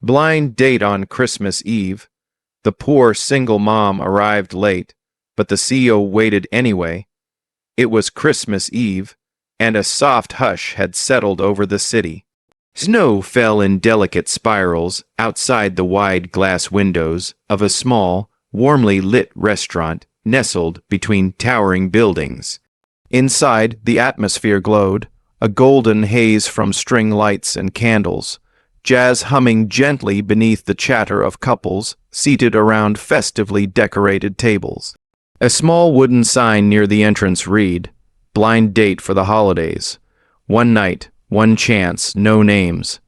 Blind date on Christmas Eve. The poor single mom arrived late, but the CEO waited anyway. It was Christmas Eve, and a soft hush had settled over the city. Snow fell in delicate spirals outside the wide glass windows of a small, warmly lit restaurant nestled between towering buildings. Inside, the atmosphere glowed, a golden haze from string lights and candles, jazz humming gently beneath the chatter of couples seated around festively decorated tables. A small wooden sign near the entrance read, "Blind date for the holidays. One night, one chance, no names."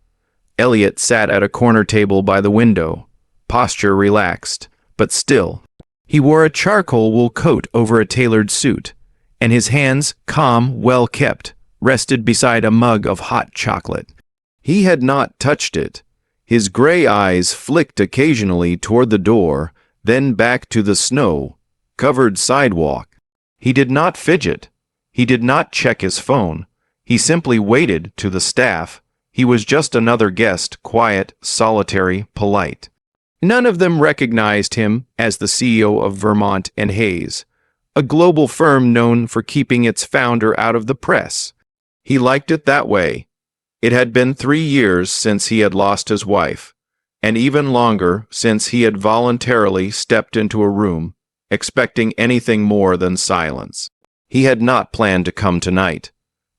Elliot sat at a corner table by the window, posture relaxed, but still. He wore a charcoal wool coat over a tailored suit, and his hands, calm, well kept, rested beside a mug of hot chocolate. He had not touched it. His gray eyes flicked occasionally toward the door, then back to the snow-covered sidewalk. He did not fidget. He did not check his phone. He simply waited to the staff. He was just another guest, quiet, solitary, polite. None of them recognized him as the CEO of Vermont and Hayes, a global firm known for keeping its founder out of the press. He liked it that way. It had been 3 years since he had lost his wife, and even longer since he had voluntarily stepped into a room, expecting anything more than silence. He had not planned to come tonight.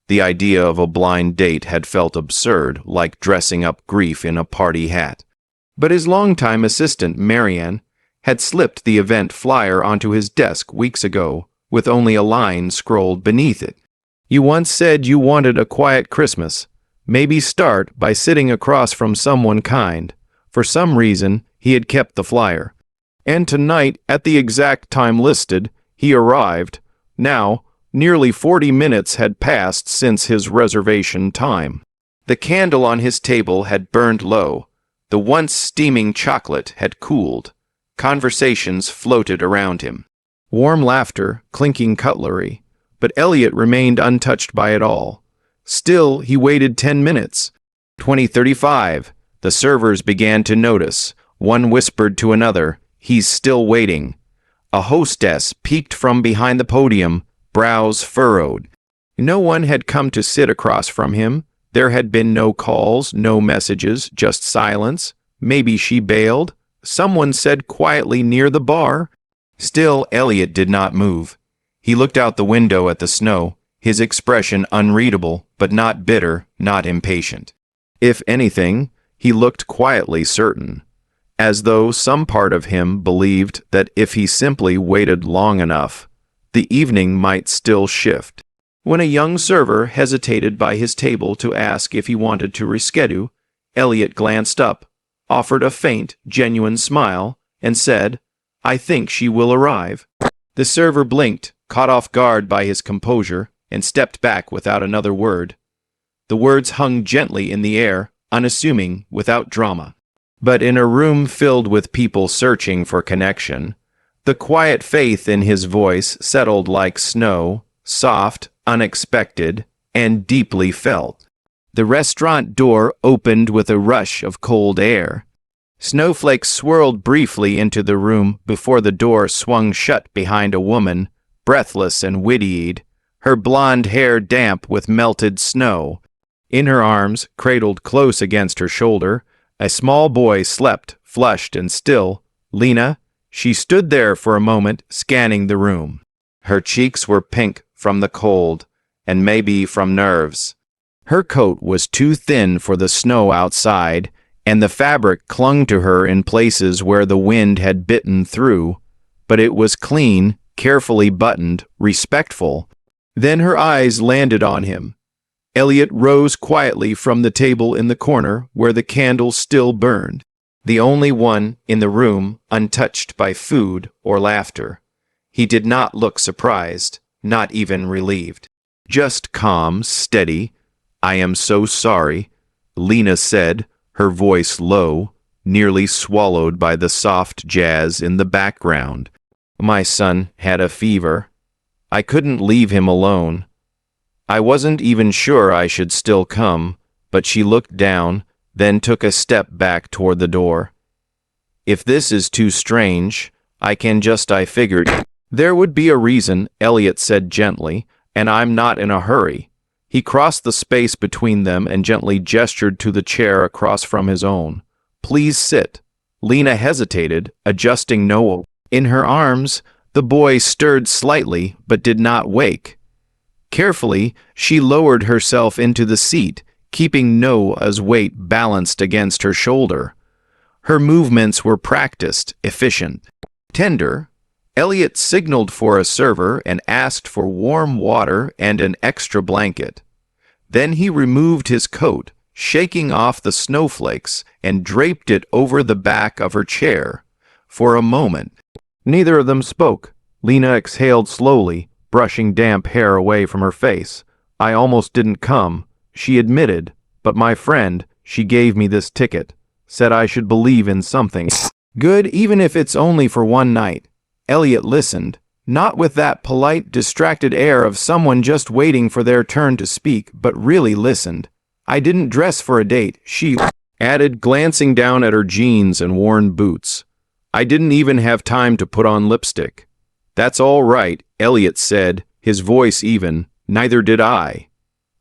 The idea of a blind date had felt absurd, like dressing up grief in a party hat. But his longtime assistant, Marianne, had slipped the event flyer onto his desk weeks ago, with only a line scrolled beneath it. "You once said you wanted a quiet Christmas. Maybe start by sitting across from someone kind." For some reason, he had kept the flyer. And tonight, at the exact time listed, he arrived. Now, nearly 40 minutes had passed since his reservation time. The candle on his table had burned low. The once steaming chocolate had cooled. Conversations floated around him. Warm laughter, clinking cutlery. But Elliot remained untouched by it all. Still, he waited 10 minutes. 20:35. The servers began to notice. One whispered to another, "He's still waiting." A hostess peeked from behind the podium, brows furrowed. No one had come to sit across from him. There had been no calls, no messages, just silence. Maybe she bailed. Someone said quietly near the bar. Still, Elliot did not move. He looked out the window at the snow, his expression unreadable, but not bitter, not impatient. If anything, he looked quietly certain, as though some part of him believed that if he simply waited long enough, the evening might still shift. When a young server hesitated by his table to ask if he wanted to reschedule, Elliot glanced up, offered a faint, genuine smile, and said, "I think she will arrive." The server blinked, caught off guard by his composure, and stepped back without another word. The words hung gently in the air, unassuming, without drama. But in a room filled with people searching for connection, the quiet faith in his voice settled like snow, soft, unexpected, and deeply felt. The restaurant door opened with a rush of cold air. Snowflakes swirled briefly into the room before the door swung shut behind a woman, breathless and witty-eyed, her blonde hair damp with melted snow. In her arms, cradled close against her shoulder, a small boy slept, flushed and still. Lena. She stood there for a moment, scanning the room. Her cheeks were pink from the cold, and maybe from nerves. Her coat was too thin for the snow outside, and the fabric clung to her in places where the wind had bitten through, but it was clean, carefully buttoned, respectful. Then her eyes landed on him. Elliot rose quietly from the table in the corner where the candle still burned, the only one in the room untouched by food or laughter. He did not look surprised, not even relieved. Just calm, steady. "I am so sorry," Lena said, her voice low, nearly swallowed by the soft jazz in the background. "My son had a fever. I couldn't leave him alone. I wasn't even sure I should still come," but she looked down, then took a step back toward the door. If this is too strange, I figured there would be a reason, Elliot said gently, and I'm not in a hurry. He crossed the space between them and gently gestured to the chair across from his own. Please sit. Lena hesitated, adjusting Noah in her arms. The boy stirred slightly, but did not wake. Carefully, she lowered herself into the seat, keeping Noah's weight balanced against her shoulder. Her movements were practiced, efficient, tender. Elliot signaled for a server and asked for warm water and an extra blanket. Then he removed his coat, shaking off the snowflakes, and draped it over the back of her chair. For a moment, neither of them spoke. Lena exhaled slowly, brushing damp hair away from her face. I almost didn't come, she admitted, but my friend, she gave me this ticket, said I should believe in something good even if it's only for one night. Elliot listened, not with that polite, distracted air of someone just waiting for their turn to speak, but really listened. I didn't dress for a date, she added, glancing down at her jeans and worn boots. I didn't even have time to put on lipstick. That's all right, Elliot said, his voice even. Neither did I.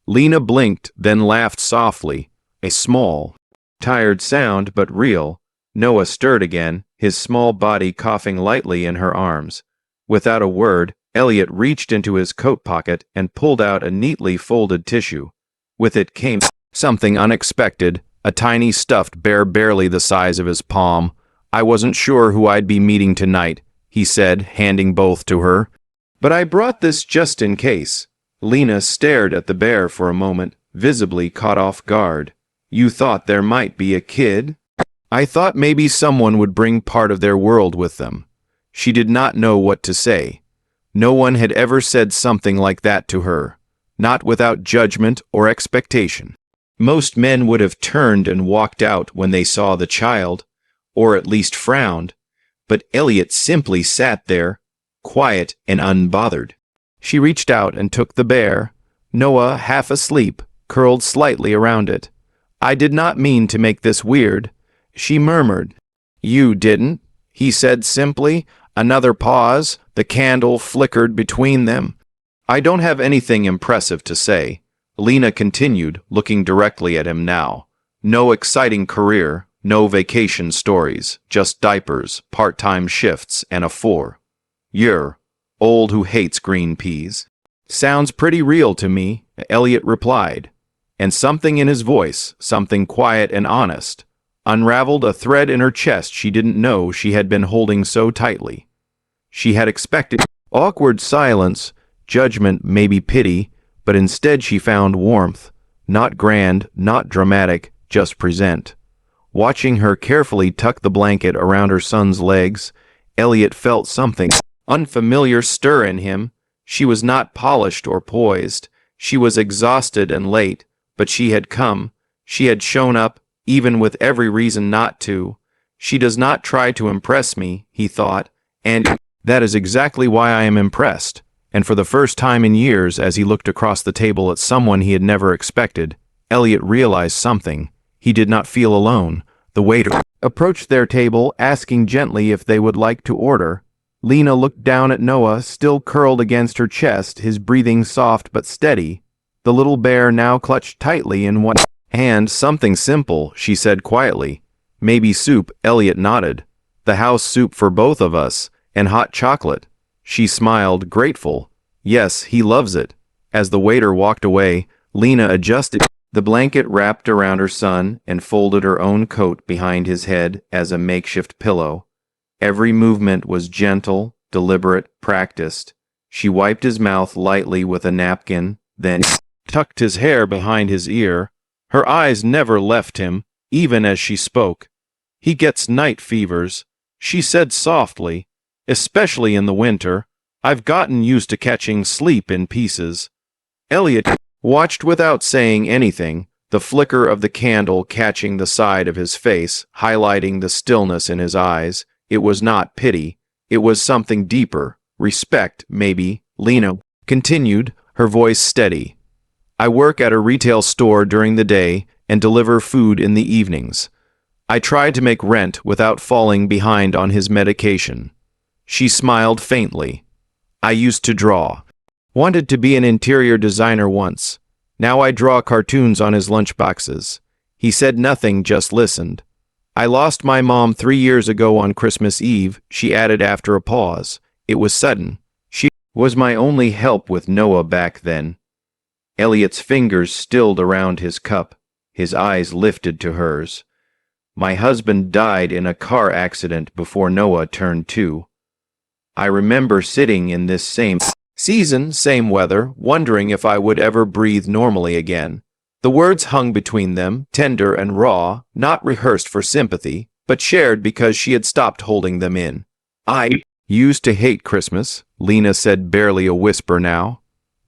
Lena blinked, then laughed softly, a small, tired sound, but real. Noah stirred again, his small body coughing lightly in her arms. Without a word, Elliot reached into his coat pocket and pulled out a neatly folded tissue. With it came something unexpected, a tiny stuffed bear barely the size of his palm. I wasn't sure who I'd be meeting tonight, he said, handing both to her. But I brought this just in case. Lena stared at the bear for a moment, visibly caught off guard. You thought there might be a kid? I thought maybe someone would bring part of their world with them. She did not know what to say. No one had ever said something like that to her, not without judgment or expectation. Most men would have turned and walked out when they saw the child, or at least frowned, but Elliot simply sat there, quiet and unbothered. She reached out and took the bear. Noah, half asleep, curled slightly around it. I did not mean to make this weird, she murmured. You didn't, he said simply. Another pause. The candle flickered between them. I don't have anything impressive to say, Lena continued, looking directly at him now. No exciting career, no vacation stories, just diapers, part-time shifts, and a 4-year-old who hates green peas. Sounds pretty real to me, Elliot replied, and something in his voice, something quiet and honest, unraveled a thread in her chest she didn't know she had been holding so tightly. She had expected awkward silence, judgment, maybe pity, but instead she found warmth, not grand, not dramatic, just present. Watching her carefully tuck the blanket around her son's legs, Elliot felt something unfamiliar stir in him. She was not polished or poised. She was exhausted and late, but she had come. She had shown up, even with every reason not to. She does not try to impress me, he thought, and that is exactly why I am impressed. And for the first time in years, as he looked across the table at someone he had never expected, Elliot realized something. He did not feel alone. The waiter approached their table, asking gently if they would like to order. Lena looked down at Noah, still curled against her chest, his breathing soft but steady. The little bear now clutched tightly in one hand. Something simple, she said quietly. Maybe soup, Elliot nodded. The house soup for both of us, and hot chocolate. She smiled, grateful. Yes, he loves it. As the waiter walked away, Lena adjusted the blanket wrapped around her son and folded her own coat behind his head as a makeshift pillow. Every movement was gentle, deliberate, practiced. She wiped his mouth lightly with a napkin, then tucked his hair behind his ear. Her eyes never left him, even as she spoke. He gets night fevers, she said softly, especially in the winter. I've gotten used to catching sleep in pieces. Elliot watched without saying anything, the flicker of the candle catching the side of his face, highlighting the stillness in his eyes. It was not pity. It was something deeper. Respect, maybe. Lena continued, her voice steady. I work at a retail store during the day, and deliver food in the evenings. I tried to make rent without falling behind on his medication. She smiled faintly. I used to draw. Wanted to be an interior designer once. Now I draw cartoons on his lunchboxes. He said nothing, just listened. I lost my mom 3 years ago on Christmas Eve, she added after a pause. It was sudden. She was my only help with Noah back then. Elliot's fingers stilled around his cup. His eyes lifted to hers. My husband died in a car accident before Noah turned 2. I remember sitting in this same season, same weather, wondering if I would ever breathe normally again. The words hung between them, tender and raw, not rehearsed for sympathy, but shared because she had stopped holding them in. I used to hate Christmas, Lena said, barely a whisper now.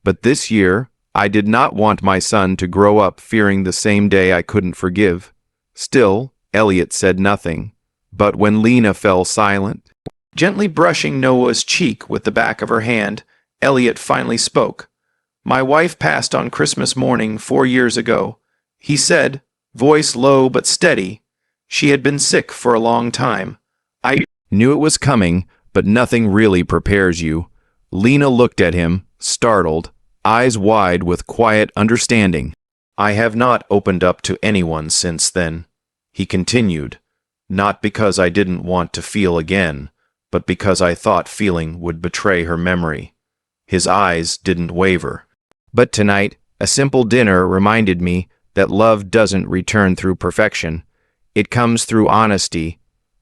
But this year, I did not want my son to grow up fearing the same day I couldn't forgive. Still, Elliot said nothing. But when Lena fell silent, gently brushing Noah's cheek with the back of her hand, Elliot finally spoke. My wife passed on Christmas morning 4 years ago. He said, voice low but steady. She had been sick for a long time. I knew it was coming, but nothing really prepares you. Lena looked at him, startled, eyes wide with quiet understanding. I have not opened up to anyone since then. He continued, not because I didn't want to feel again, but because I thought feeling would betray her memory. His eyes didn't waver. But tonight, a simple dinner reminded me that love doesn't return through perfection. It comes through honesty.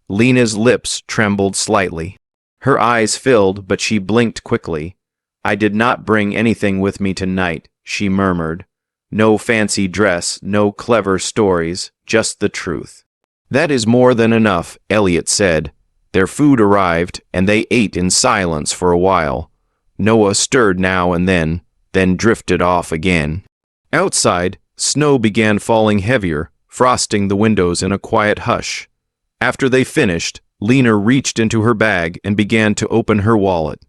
Lena's lips trembled slightly. Her eyes filled, but she blinked quickly. I did not bring anything with me tonight, she murmured. No fancy dress, no clever stories, just the truth. That is more than enough, Elliot said. Their food arrived, and they ate in silence for a while. Noah stirred now and then drifted off again. Outside, snow began falling heavier, frosting the windows in a quiet hush. After they finished, Lena reached into her bag and began to open her wallet.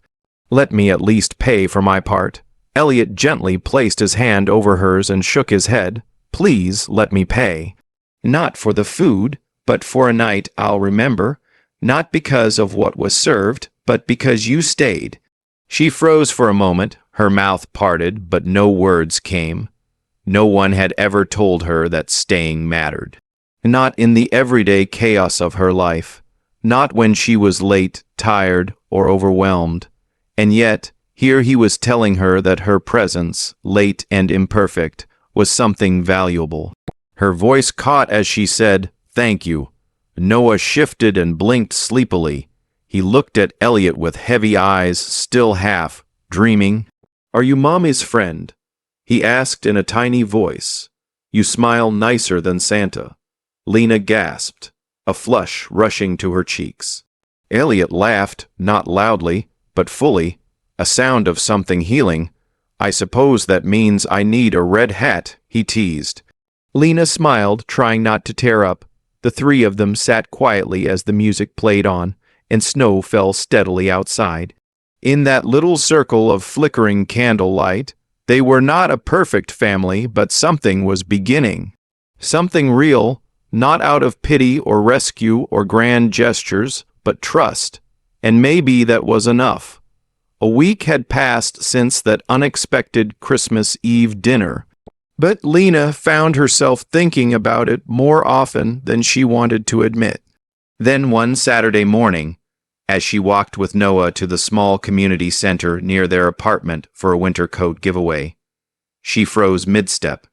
Let me at least pay for my part. Elliot gently placed his hand over hers and shook his head. Please let me pay. Not for the food, but for a night I'll remember. Not because of what was served, but because you stayed. She froze for a moment, her mouth parted, but no words came. No one had ever told her that staying mattered. Not in the everyday chaos of her life. Not when she was late, tired, or overwhelmed. And yet, here he was telling her that her presence, late and imperfect, was something valuable. Her voice caught as she said, "Thank you." Noah shifted and blinked sleepily. He looked at Elliot with heavy eyes, still half, dreaming. "Are you Mommy's friend?" he asked in a tiny voice. "You smile nicer than Santa." Lena gasped, a flush rushing to her cheeks. Elliot laughed, not loudly, but fully, a sound of something healing. "I suppose that means I need a red hat," he teased. Lena smiled, trying not to tear up. The three of them sat quietly as the music played on, and snow fell steadily outside. In that little circle of flickering candlelight, they were not a perfect family, but something was beginning. Something real, not out of pity or rescue or grand gestures, but trust. And maybe that was enough. A week had passed since that unexpected Christmas Eve dinner, but Lena found herself thinking about it more often than she wanted to admit. Then one Saturday morning, as she walked with Noah to the small community center near their apartment for a winter coat giveaway, she froze mid-step.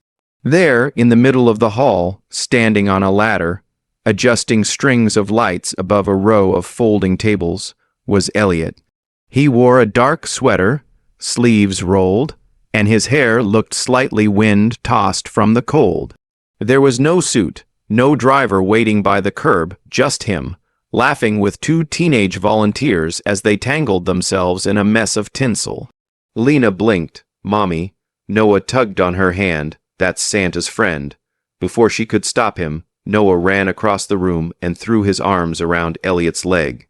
There, in the middle of the hall, standing on a ladder, adjusting strings of lights above a row of folding tables, was Elliot. He wore a dark sweater, sleeves rolled, and his hair looked slightly wind-tossed from the cold. There was no suit, no driver waiting by the curb, just him, laughing with two teenage volunteers as they tangled themselves in a mess of tinsel. Lena blinked. "Mommy." Noah tugged on her hand. "That's Santa's friend." Before she could stop him, Noah ran across the room and threw his arms around Elliot's leg.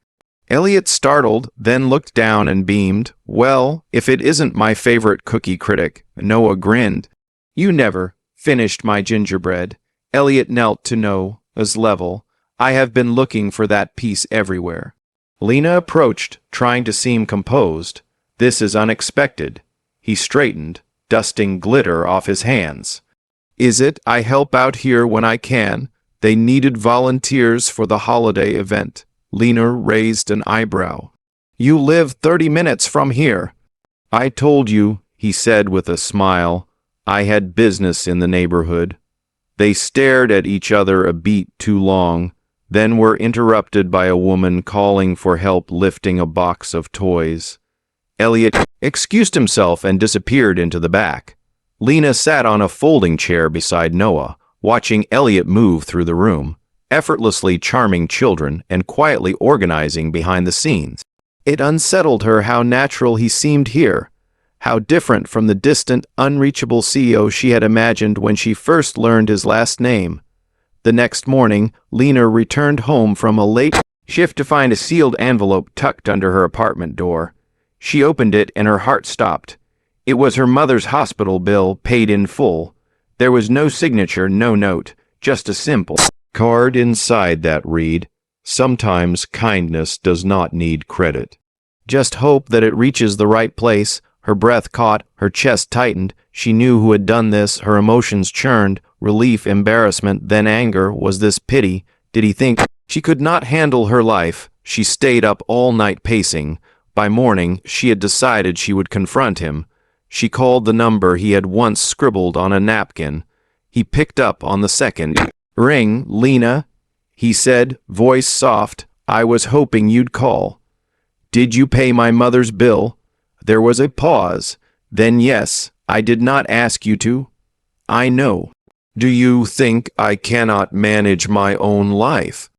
Elliot startled, then looked down and beamed. "Well, if it isn't my favorite cookie critic." Noah grinned. "You never finished my gingerbread." Elliot knelt to Noah's level. I have been looking for that piece everywhere. Lena approached, trying to seem composed. This is unexpected. He straightened, dusting glitter off his hands. Is it? I help out here when I can. They needed volunteers for the holiday event. Lena raised an eyebrow. You live 30 minutes from here. I told you, he said with a smile. I had business in the neighborhood. They stared at each other a beat too long, then were interrupted by a woman calling for help lifting a box of toys. Elliot excused himself and disappeared into the back. Lena sat on a folding chair beside Noah, watching Elliot move through the room, effortlessly charming children and quietly organizing behind the scenes. It unsettled her how natural he seemed here, how different from the distant, unreachable CEO she had imagined when she first learned his last name. The next morning, Lena returned home from a late shift to find a sealed envelope tucked under her apartment door. She opened it and her heart stopped. It was her mother's hospital bill, paid in full. There was no signature, no note, just a simple card inside that read, "Sometimes kindness does not need credit." Just hope that it reaches the right place. Her breath caught, her chest tightened. She knew who had done this. Her emotions churned, relief, embarrassment, then anger. Was this pity? Did he think she could not handle her life? She stayed up all night pacing. By morning, she had decided she would confront him. She called the number he had once scribbled on a napkin. He picked up on the second ring. Lena, he said, voice soft, I was hoping you'd call. Did you pay my mother's bill? There was a pause. Then yes, I did not ask you to. I know. Do you think I cannot manage my own life?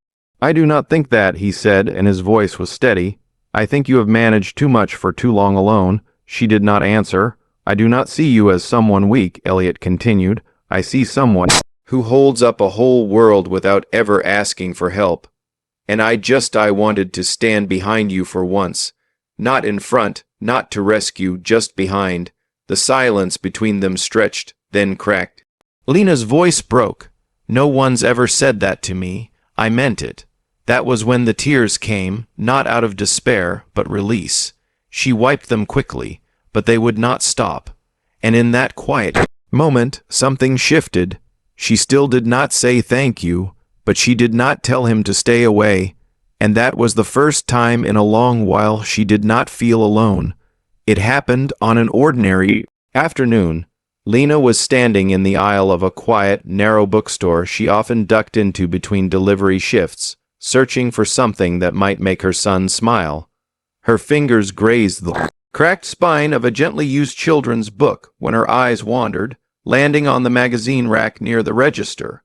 I do not think that, he said, and his voice was steady. I think you have managed too much for too long alone. She did not answer. I do not see you as someone weak, Elliot continued. I see someone who holds up a whole world without ever asking for help. And I wanted to stand behind you for once. Not in front, not to rescue, just behind. The silence between them stretched, then cracked. Lena's voice broke. No one's ever said that to me. I meant it. That was when the tears came, not out of despair, but release. She wiped them quickly, but they would not stop. And in that quiet moment, something shifted. She still did not say thank you, but she did not tell him to stay away. And that was the first time in a long while she did not feel alone. It happened on an ordinary afternoon. Lena was standing in the aisle of a quiet, narrow bookstore she often ducked into between delivery shifts, searching for something that might make her son smile. Her fingers grazed the cracked spine of a gently used children's book when her eyes wandered, landing on the magazine rack near the register.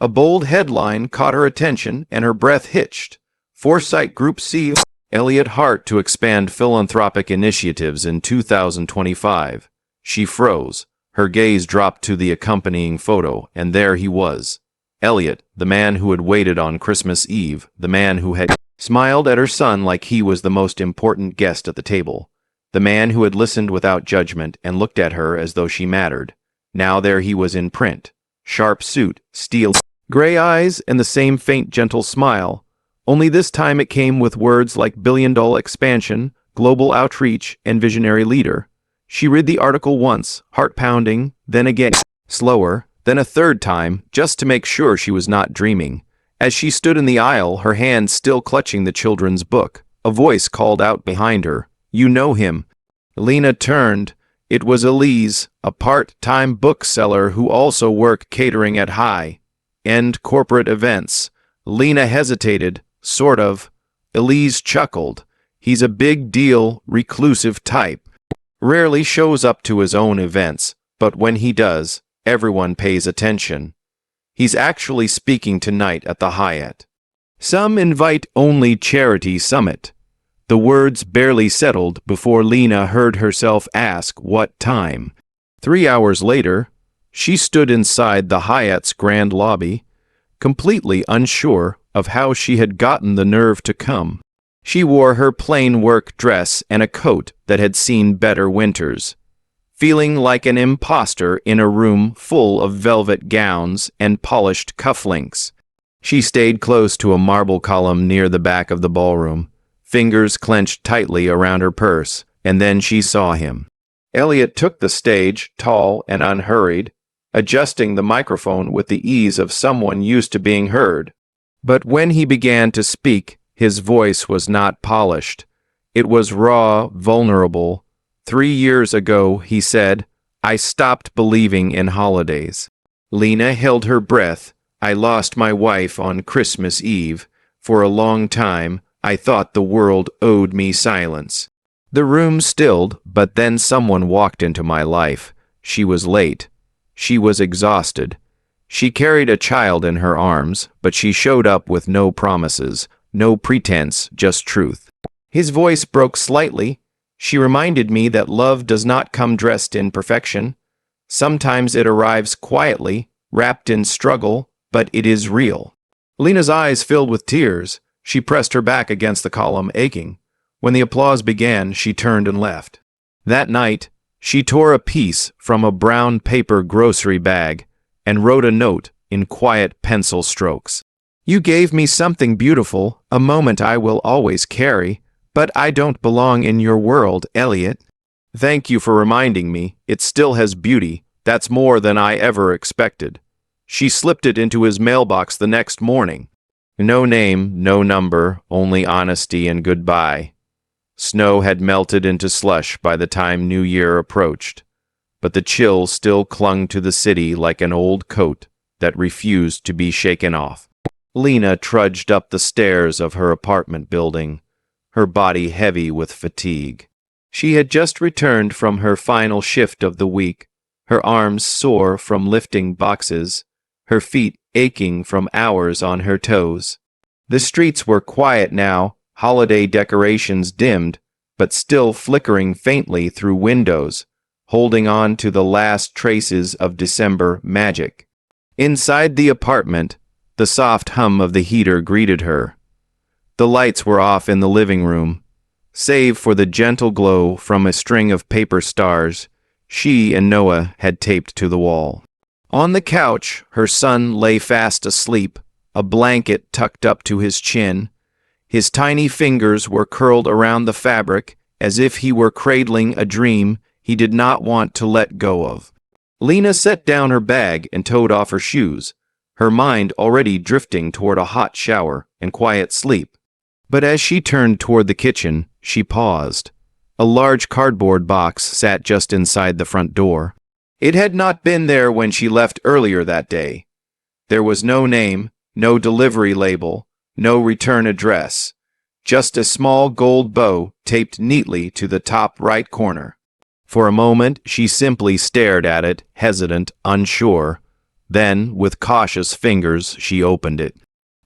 A bold headline caught her attention and her breath hitched. Foresight Group C. Elliot Hart to expand philanthropic initiatives in 2025. She froze. Her gaze dropped to the accompanying photo, and there he was. Elliot, the man who had waited on Christmas Eve, the man who had smiled at her son like he was the most important guest at the table, the man who had listened without judgment and looked at her as though she mattered. Now there he was in print. Sharp suit, steel gray eyes, and the same faint, gentle smile. Only this time it came with words like billion-dollar expansion, global outreach, and visionary leader. She read the article once, heart-pounding, then again, slower, then a third time, just to make sure she was not dreaming. As she stood in the aisle, her hand still clutching the children's book, a voice called out behind her, "You know him." Lena turned. It was Elise, a part-time bookseller who also worked catering at high-end corporate events. Lena hesitated. Sort of. Elise chuckled. He's a big deal, reclusive type. Rarely shows up to his own events, but when he does, everyone pays attention. He's actually speaking tonight at the Hyatt. Some invite only charity summit. The words barely settled before Lena heard herself ask what time. 3 hours later, she stood inside the Hyatt's grand lobby, completely unsure of how she had gotten the nerve to come. She wore her plain work dress and a coat that had seen better winters. feeling like an imposter in a room full of velvet gowns and polished cufflinks. She stayed close to a marble column near the back of the ballroom, fingers clenched tightly around her purse, and then she saw him. Elliot took the stage, tall and unhurried, adjusting the microphone with the ease of someone used to being heard. But when he began to speak, his voice was not polished. It was raw, vulnerable. 3 years ago, he said, I stopped believing in holidays. Lena held her breath. I lost my wife on Christmas Eve. For a long time, I thought the world owed me silence. The room stilled, but then someone walked into my life. She was late. She was exhausted. She carried a child in her arms, but she showed up with no promises, no pretense, just truth. His voice broke slightly. She reminded me that love does not come dressed in perfection. Sometimes it arrives quietly, wrapped in struggle, but it is real. Lena's eyes filled with tears. She pressed her back against the column, aching. When the applause began, she turned and left. That night, she tore a piece from a brown paper grocery bag and wrote a note in quiet pencil strokes. You gave me something beautiful, a moment I will always carry, but I don't belong in your world, Elliot. Thank you for reminding me. It still has beauty. That's more than I ever expected. She slipped it into his mailbox the next morning. No name, no number, only honesty and goodbye. Snow had melted into slush by the time New Year approached, but the chill still clung to the city like an old coat that refused to be shaken off. Lena trudged up the stairs of her apartment building, her body heavy with fatigue. She had just returned from her final shift of the week, her arms sore from lifting boxes, her feet aching from hours on her toes. The streets were quiet now, holiday decorations dimmed, but still flickering faintly through windows, holding on to the last traces of December magic. Inside the apartment, the soft hum of the heater greeted her. The lights were off in the living room. Save for the gentle glow from a string of paper stars she and Noah had taped to the wall. On the couch, her son lay fast asleep, a blanket tucked up to his chin. His tiny fingers were curled around the fabric as if he were cradling a dream he did not want to let go of. Lena set down her bag and toed off her shoes, her mind already drifting toward a hot shower and quiet sleep. But as she turned toward the kitchen, she paused. A large cardboard box sat just inside the front door. It had not been there when she left earlier that day. There was no name, no delivery label, no return address, just a small gold bow taped neatly to the top right corner. For a moment, she simply stared at it, hesitant, unsure. Then, with cautious fingers, she opened it.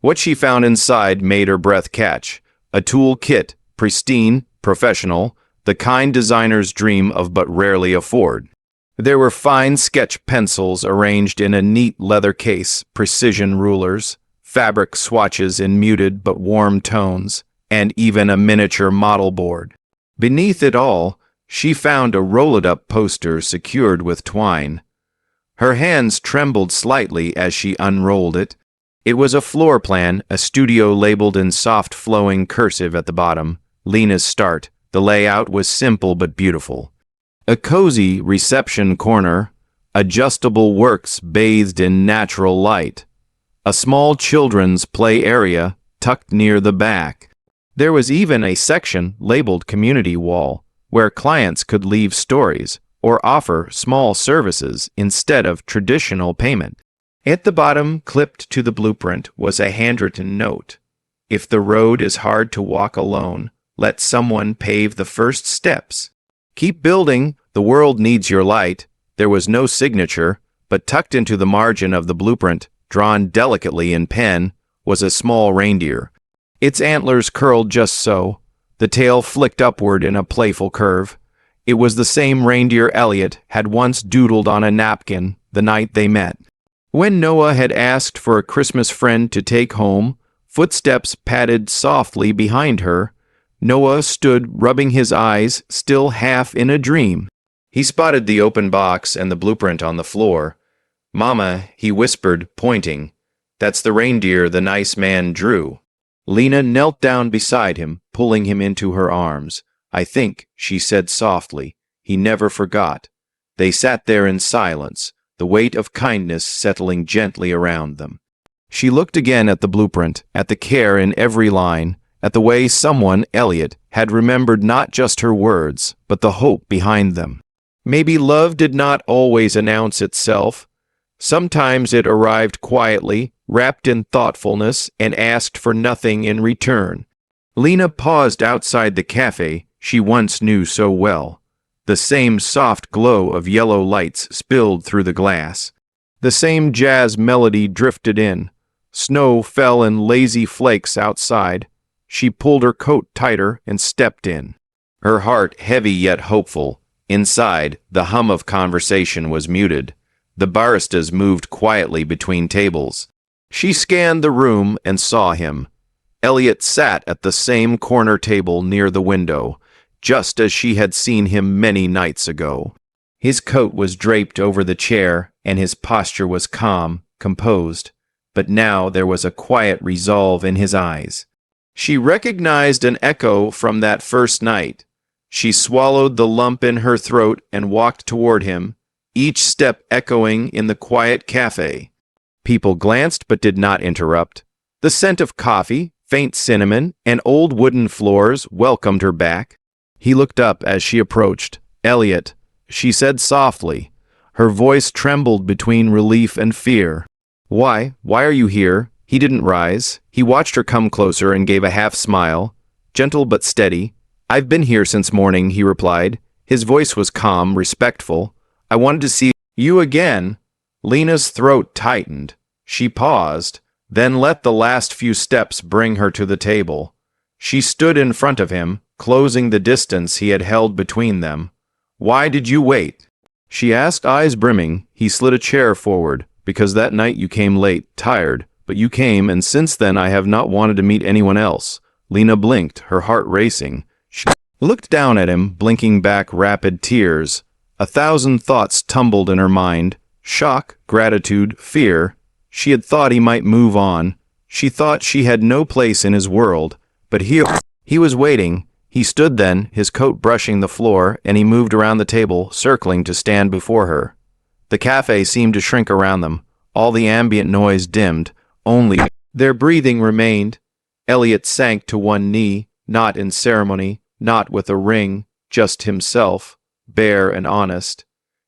What she found inside made her breath catch. A tool kit, pristine, professional, the kind designers dream of but rarely afford. There were fine sketch pencils arranged in a neat leather case, precision rulers, fabric swatches in muted but warm tones, and even a miniature model board. Beneath it all, she found a rolled-up poster secured with twine. Her hands trembled slightly as she unrolled it. It was a floor plan, a studio labeled in soft flowing cursive at the bottom, Lena's start. The layout was simple but beautiful. A cozy reception corner, adjustable works bathed in natural light, a small children's play area tucked near the back. There was even a section labeled Community Wall, where clients could leave stories or offer small services instead of traditional payment. At the bottom, clipped to the blueprint, was a handwritten note. If the road is hard to walk alone, let someone pave the first steps. Keep building, the world needs your light. There was no signature, but tucked into the margin of the blueprint, drawn delicately in pen, was a small reindeer. Its antlers curled just so, the tail flicked upward in a playful curve. It was the same reindeer Elliot had once doodled on a napkin the night they met. When Noah had asked for a Christmas friend to take home, footsteps padded softly behind her. Noah stood rubbing his eyes, still half in a dream. He spotted the open box and the blueprint on the floor. "Mama," he whispered, pointing. "That's the reindeer the nice man drew." Lena knelt down beside him, pulling him into her arms. "I think," she said softly, "he never forgot." They sat there in silence, the weight of kindness settling gently around them. She looked again at the blueprint, at the care in every line, at the way someone, Elliot, had remembered not just her words, but the hope behind them. Maybe love did not always announce itself. Sometimes it arrived quietly, wrapped in thoughtfulness, and asked for nothing in return. Lena paused outside the cafe she once knew so well. The same soft glow of yellow lights spilled through the glass. The same jazz melody drifted in. Snow fell in lazy flakes outside. She pulled her coat tighter and stepped in. Her heart heavy yet hopeful. Inside, the hum of conversation was muted. The baristas moved quietly between tables. She scanned the room and saw him. Elliot sat at the same corner table near the window, just as she had seen him many nights ago. His coat was draped over the chair, and his posture was calm, composed. But now there was a quiet resolve in his eyes. She recognized an echo from that first night. She swallowed the lump in her throat and walked toward him, each step echoing in the quiet cafe. People glanced but did not interrupt. The scent of coffee, faint cinnamon, and old wooden floors welcomed her back. He looked up as she approached. "Elliot," she said softly. Her voice trembled between relief and fear. Why are you here?" He didn't rise. He watched her come closer and gave a half smile, gentle but steady. "I've been here since morning," he replied. His voice was calm, respectful. "I wanted to see you again." Lena's throat tightened. She paused, then let the last few steps bring her to the table. She stood in front of him, closing the distance he had held between them. "Why did you wait?" she asked, eyes brimming. He slid a chair forward. "Because that night you came late, tired, but you came, and since then I have not wanted to meet anyone else." Lena blinked, her heart racing. She looked down at him, blinking back rapid tears. 1,000 thoughts tumbled in her mind. Shock, gratitude, fear. She had thought he might move on. She thought she had no place in his world. But he was waiting. He stood then, his coat brushing the floor, and he moved around the table, circling to stand before her. The cafe seemed to shrink around them. All the ambient noise dimmed. Only their breathing remained. Elliot sank to one knee, not in ceremony, not with a ring, just himself, bare and honest.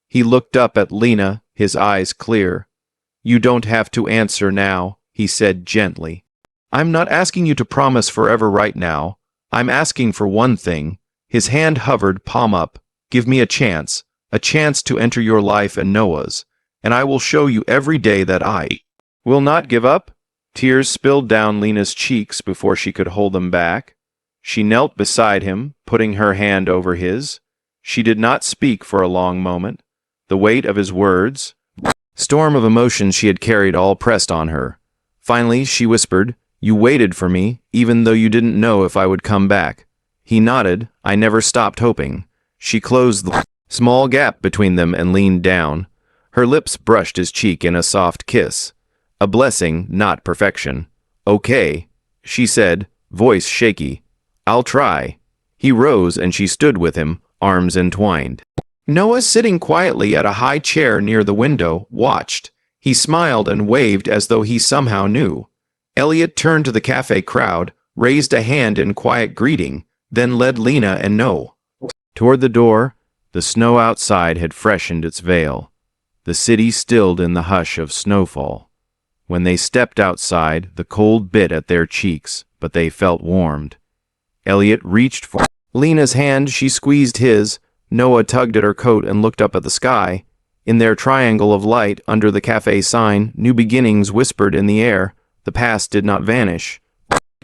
He looked up at Lena, his eyes clear. "You don't have to answer now," he said gently. "I'm not asking you to promise forever right now. I'm asking for one thing." His hand hovered, palm up. "Give me a chance to enter your life and Noah's, and I will show you every day that I will not give up." Tears spilled down Lena's cheeks before she could hold them back. She knelt beside him, putting her hand over his. She did not speak for a long moment. The weight of his words, storm of emotions she had carried, all pressed on her. Finally, she whispered, "You waited for me, even though you didn't know if I would come back." He nodded. "I never stopped hoping." She closed the small gap between them and leaned down. Her lips brushed his cheek in a soft kiss. A blessing, not perfection. "Okay," she said, voice shaky. "I'll try." He rose and she stood with him, arms entwined. Noah, sitting quietly at a high chair near the window, watched. He smiled and waved as though he somehow knew. Elliot turned to the cafe crowd, raised a hand in quiet greeting, then led Lena and Noah toward the door. The snow outside had freshened its veil. The city stilled in the hush of snowfall. When they stepped outside, the cold bit at their cheeks, but they felt warmed. Elliot reached for Lena's hand. She squeezed his. Noah tugged at her coat and looked up at the sky. In their triangle of light under the cafe sign, new beginnings whispered in the air. The past did not vanish.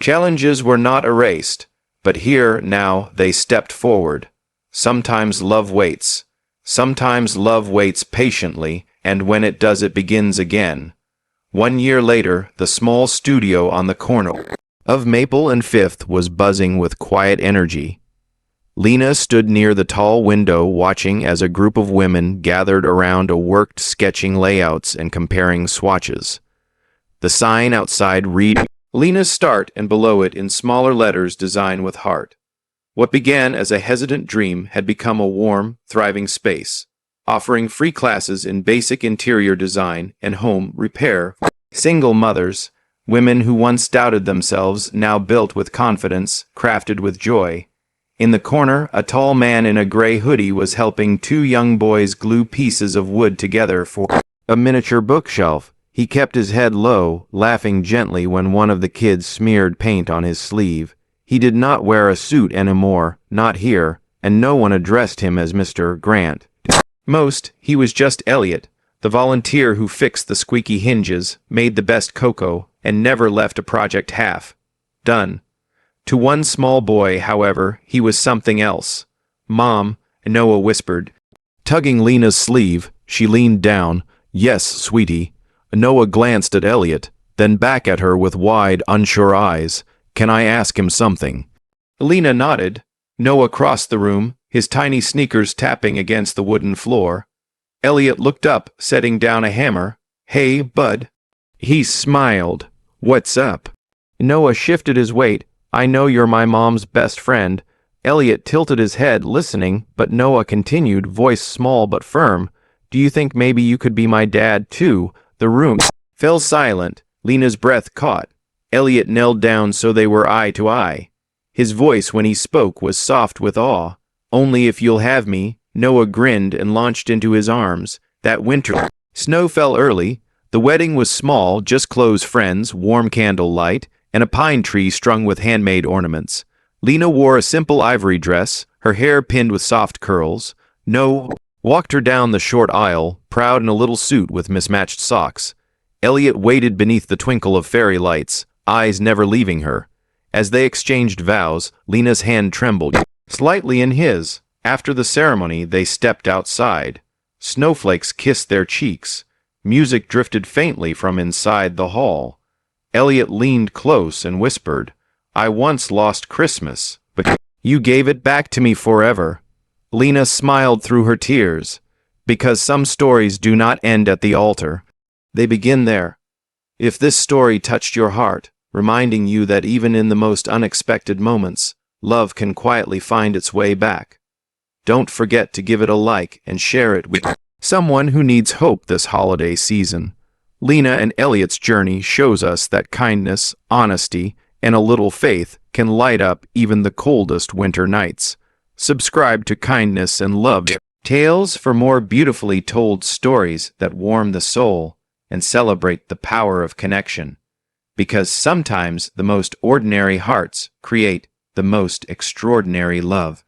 Challenges were not erased, but here now they stepped forward. Sometimes love waits. Sometimes love waits patiently, and when it does, it begins again. 1 year later, the small studio on the corner of Maple and Fifth was buzzing with quiet energy. Lena stood near the tall window watching as a group of women gathered around a worked sketching layouts and comparing swatches. The sign outside read Lena's Start and below it in smaller letters designed with heart. What began as a hesitant dream had become a warm, thriving space, offering free classes in basic interior design and home repair. Single mothers, women who once doubted themselves, now built with confidence, crafted with joy. In the corner, a tall man in a gray hoodie was helping two young boys glue pieces of wood together for a miniature bookshelf. He kept his head low, laughing gently when one of the kids smeared paint on his sleeve. He did not wear a suit anymore, not here, and no one addressed him as Mr. Grant. Most, he was just Elliot, the volunteer who fixed the squeaky hinges, made the best cocoa, and never left a project half done. To one small boy, however, he was something else. "Mom," Noah whispered. Tugging Lena's sleeve, she leaned down. "Yes, sweetie." Noah glanced at Elliot, then back at her with wide, unsure eyes. "Can I ask him something?" Lena nodded. Noah crossed the room, his tiny sneakers tapping against the wooden floor. Elliot looked up, setting down a hammer. "Hey, bud." He smiled. "What's up?" Noah shifted his weight. "I know you're my mom's best friend." Elliot tilted his head, listening, but Noah continued, voice small but firm. "Do you think maybe you could be my dad, too?" The room fell silent. Lena's breath caught. Elliot knelt down so they were eye to eye. His voice, when he spoke, was soft with awe. "Only if you'll have me." Noah grinned and launched into his arms. That winter, snow fell early. The wedding was small, just close friends, warm candle light, and a pine tree strung with handmade ornaments. Lena wore a simple ivory dress, her hair pinned with soft curls. Noah walked her down the short aisle, proud in a little suit with mismatched socks. Elliot waited beneath the twinkle of fairy lights, eyes never leaving her. As they exchanged vows, Lena's hand trembled slightly in his. After the ceremony, they stepped outside. Snowflakes kissed their cheeks. Music drifted faintly from inside the hall. Elliot leaned close and whispered, "I once lost Christmas, but you gave it back to me forever." Lena smiled through her tears. Because some stories do not end at the altar. They begin there. If this story touched your heart, reminding you that even in the most unexpected moments, love can quietly find its way back, don't forget to give it a like and share it with someone who needs hope this holiday season. Lena and Elliot's journey shows us that kindness, honesty, and a little faith can light up even the coldest winter nights. Subscribe to Kindness and Love Tales for more beautifully told stories that warm the soul and celebrate the power of connection. Because sometimes the most ordinary hearts create the most extraordinary love.